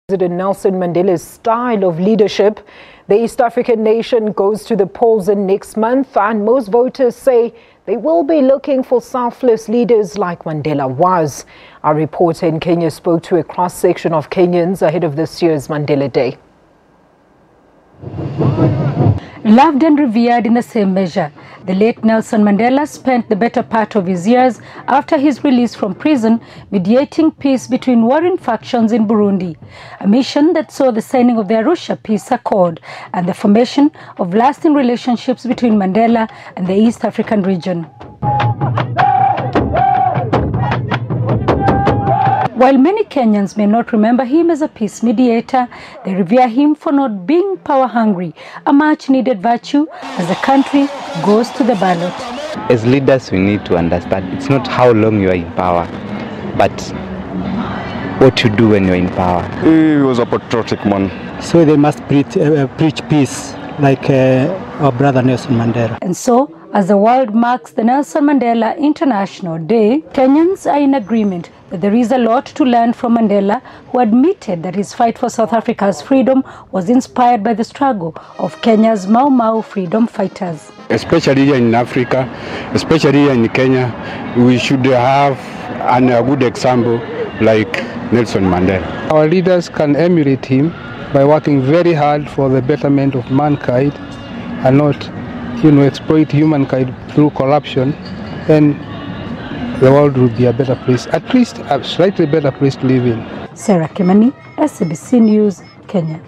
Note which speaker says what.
Speaker 1: President Nelson Mandela's style of leadership. The East African nation goes to the polls in next month, and most voters say they will be looking for selfless leaders like Mandela was. Our reporter in Kenya spoke to a cross-section of Kenyans ahead of this year's Mandela Day.
Speaker 2: Loved and revered in the same measure, the late Nelson Mandela spent the better part of his years after his release from prison mediating peace between warring factions in Burundi, a mission that saw the signing of the Arusha Peace Accord and the formation of lasting relationships between Mandela and the East African region. While many Kenyans may not remember him as a peace mediator, they revere him for not being power-hungry, a much-needed virtue as the country goes to the ballot.
Speaker 3: As leaders, we need to understand it's not how long you are in power, but what you do when you're in power.
Speaker 4: He was a patriotic man.
Speaker 5: So they must preach peace like our brother Nelson Mandela.
Speaker 2: And so, as the world marks the Nelson Mandela International Day, Kenyans are in agreement that there is a lot to learn from Mandela, who admitted that his fight for South Africa's freedom was inspired by the struggle of Kenya's Mau Mau freedom fighters.
Speaker 6: Especially here in Africa, especially here in Kenya, we should have a good example like Nelson Mandela.
Speaker 7: Our leaders can emulate him by working very hard for the betterment of mankind and not exploit humankind through corruption, then the world will be a better place, at least a slightly better place to live in.
Speaker 2: Sarah Kimani, SABC News, Kenya.